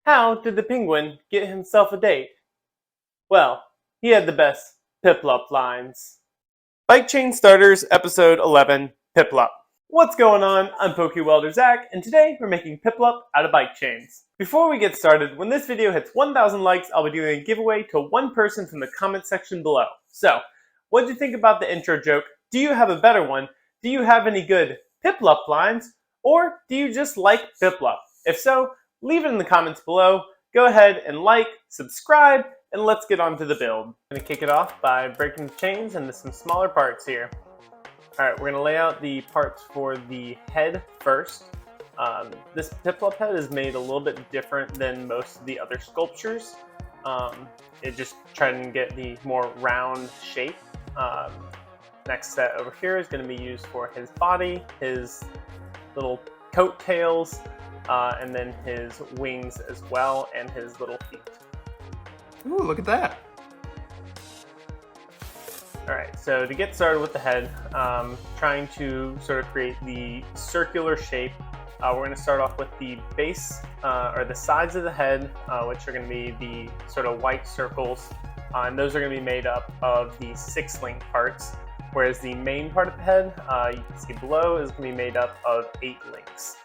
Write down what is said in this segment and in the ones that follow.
How did the penguin get himself a date? Well, he had the best Piplup lines. Bike Chain Starters, Episode 11, Piplup. What's going on? I'm PokeWelder Zach, and today we're making Piplup out of bike chains. Before we get started, when this video hits 1,000 likes, I'll be doing a giveaway to one person from the comment section below. So, what did you think about the intro joke? Do you have a better one? Do you have any good Piplup lines? Or do you just like Piplup? If so, leave it in the comments below. Go ahead and like, subscribe, and let's get on to the build. I'm going to kick it off by breaking the chains into some smaller parts here. Alright, we're going to lay out the parts for the head first. This Piplup head is made a little bit different than most of the other sculptures. It just trying to get the more round shape. Next set over here is going to be used for his body, his little coat tails, and then his wings as well, and his little feet. Ooh, look at that. Alright, so to get started with the head, trying to sort of create the circular shape, we're going to start off with the base, or the sides of the head, which are going to be the sort of white circles, and those are going to be made up of the 6-link parts, whereas the main part of the head, you can see below, is going to be made up of 8 links.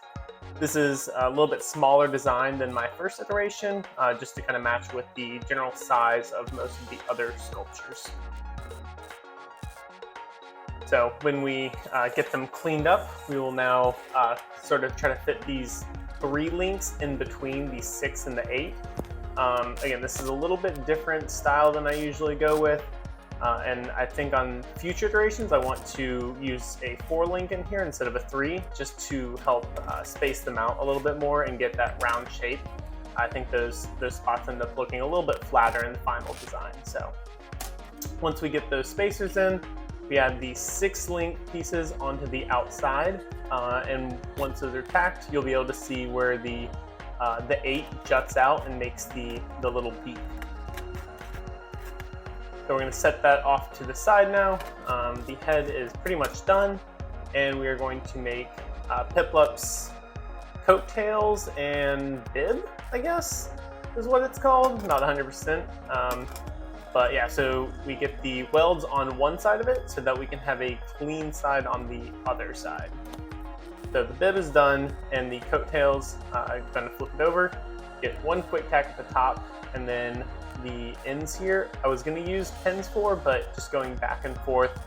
This is a little bit smaller design than my first iteration, just to kind of match with the general size of most of the other sculptures. So when we get them cleaned up, we will now sort of try to fit these 3 links in between the 6 and the 8. Again, this is a little bit different style than I usually go with. And I think on future iterations, I want to use a 4-link in here instead of a 3, just to help space them out a little bit more and get that round shape. I think those spots end up looking a little bit flatter in the final design. So once we get those spacers in, we add the 6-link pieces onto the outside, and once those are tacked, you'll be able to see where the 8 juts out and makes the little beak. So we're going to set that off to the side now. The head is pretty much done, and we are going to make Piplup's coattails and bib, I guess, is what it's called. Not 100%. But yeah, so we get the welds on one side of it so that we can have a clean side on the other side. So the bib is done, and the coattails, I'm going to flip it over, get one quick tack at the top, and then the ends here, I was going to use pins for, but just going back and forth,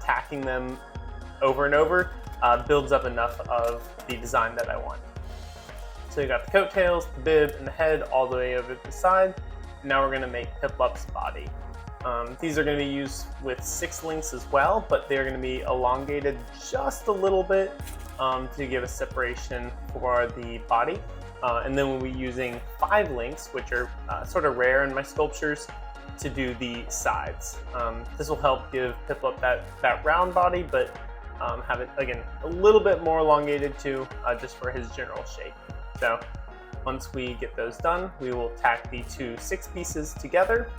tacking them over and over, builds up enough of the design that I want. So you got the coattails, the bib, and the head all the way over to the side. Now we're going to make Piplup's body. These are going to be used with 6 links as well, but they're going to be elongated just a little bit to give a separation for the body. And then we'll be using 5 links, which are sort of rare in my sculptures, to do the sides. This will help give Piplup that round body, but have it, again, a little bit more elongated too, just for his general shape. So once we get those done, we will tack the 2 6 pieces together,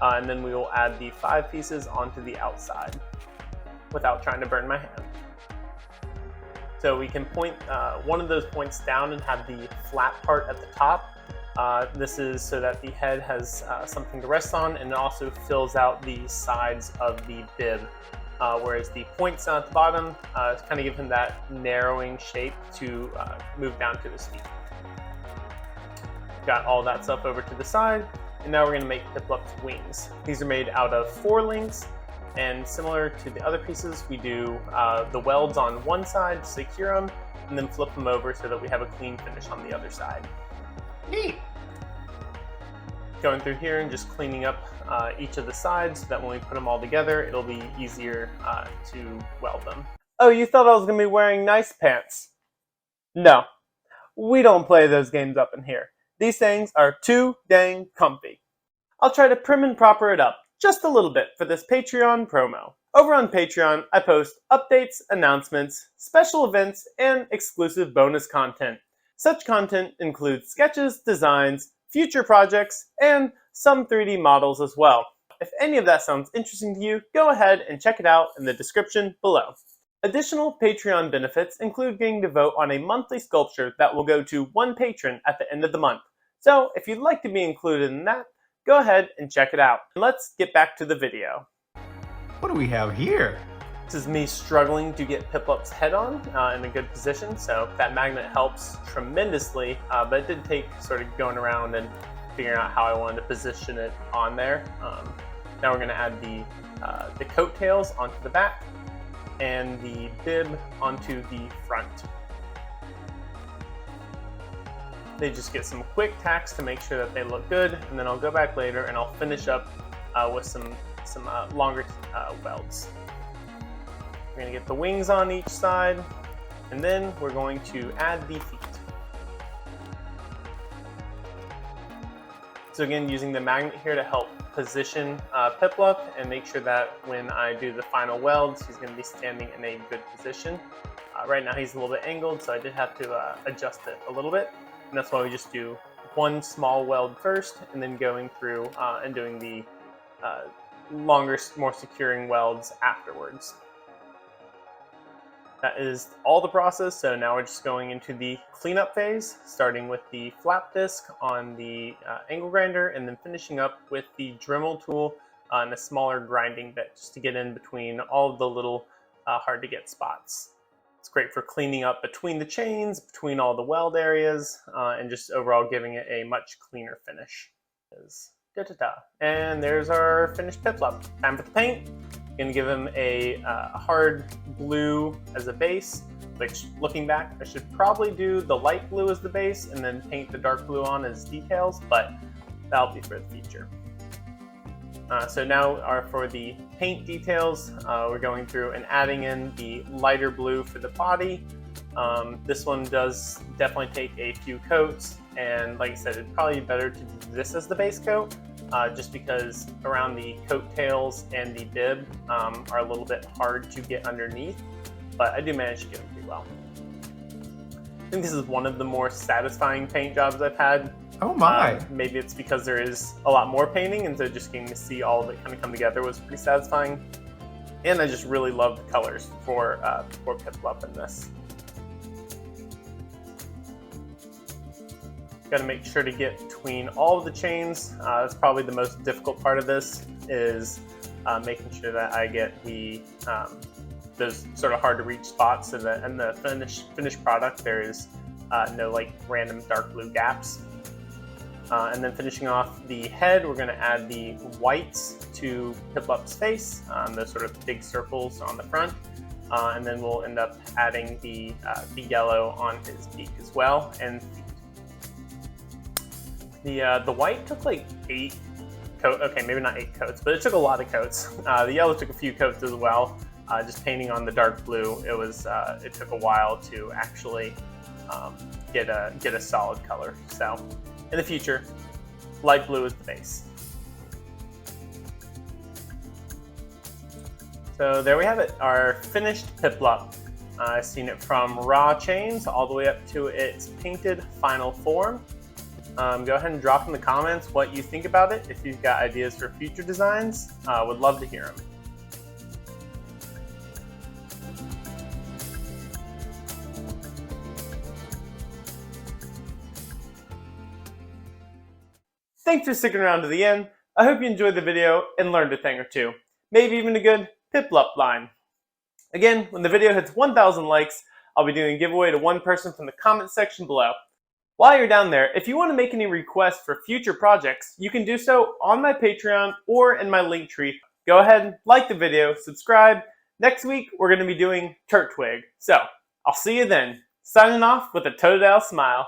and then we will add the 5 pieces onto the outside without trying to burn my hand. So we can point one of those points down and have the flat part at the top. This is so that the head has something to rest on, and it also fills out the sides of the bib, whereas the points down at the bottom kind of give him that narrowing shape to move down to his feet. Got all that stuff over to the side, and now we're going to make Piplup's wings. These are made out of 4 links, and similar to the other pieces, we do the welds on one side to secure them, and then flip them over so that we have a clean finish on the other side. Neat. Going through here and just cleaning up each of the sides so that when we put them all together, it'll be easier to weld them. Oh, you thought I was going to be wearing nice pants? No, we don't play those games up in here. These things are too dang comfy. I'll try to prim and proper it up just a little bit for this Patreon promo. Over on Patreon, I post updates, announcements, special events, and exclusive bonus content. Such content includes sketches, designs, future projects, and some 3D models as well. If any of that sounds interesting to you, go ahead and check it out in the description below. Additional Patreon benefits include getting to vote on a monthly sculpture that will go to one patron at the end of the month. So if you'd like to be included in that, go ahead and check it out. Let's get back to the video. What do we have here? This is me struggling to get Piplup's head on in a good position, so that magnet helps tremendously, but it did take sort of going around and figuring out how I wanted to position it on there. Now we're going to add the coattails onto the back and the bib onto the front. They just get some quick tacks to make sure that they look good, and then I'll go back later and I'll finish up with some longer welds. We're going to get the wings on each side, and then we're going to add the feet. So again, using the magnet here to help position Piplup and make sure that when I do the final welds, he's going to be standing in a good position. Right now he's a little bit angled, so I did have to adjust it a little bit. And that's why we just do one small weld first, and then going through and doing the longer, more securing welds afterwards. That is all the process, so now we're just going into the cleanup phase, starting with the flap disc on the angle grinder, and then finishing up with the Dremel tool and a smaller grinding bit, just to get in between all of the little hard to get spots. It's great for cleaning up between the chains, between all the weld areas, and just overall giving it a much cleaner finish. And there's our finished Piplup. Time for the paint. Going to give him a hard blue as a base, which, looking back, I should probably do the light blue as the base and then paint the dark blue on as details, but that'll be for the future. So now for the paint details, we're going through and adding in the lighter blue for the body. This one does definitely take a few coats, and like I said, it'd probably be better to do this as the base coat, just because around the coattails and the bib are a little bit hard to get underneath, but I do manage to get them pretty well. I think this is one of the more satisfying paint jobs I've had. Oh my! Maybe it's because there is a lot more painting, and so just getting to see all of it kind of come together was pretty satisfying. And I just really love the colors for Piplup in this. Got to make sure to get between all of the chains. That's probably the most difficult part of this, is making sure that I get those sort of hard to reach spots, so that in the finished product there is no like random dark blue gaps. And then finishing off the head, we're going to add the whites to Piplup's face, those sort of big circles on the front. And then we'll end up adding the yellow on his beak as well, and feet. The white took like 8 coats. Okay, maybe not 8 coats, but it took a lot of coats. The yellow took a few coats as well. Just painting on the dark blue, it took a while to actually get a solid color. So in the future, light blue is the base. So there we have it, our finished Piplup. I've seen it from raw chains all the way up to its painted final form. Go ahead and drop in the comments what you think about it. If you've got ideas for future designs, would love to hear them. Thanks for sticking around to the end. I hope you enjoyed the video and learned a thing or two. Maybe even a good Piplup line. Again, when the video hits 1,000 likes, I'll be doing a giveaway to one person from the comment section below. While you're down there, if you want to make any requests for future projects, you can do so on my Patreon or in my link tree. Go ahead, like the video, subscribe. Next week, we're going to be doing Turtwig. So, I'll see you then. Signing off with a Totodile smile.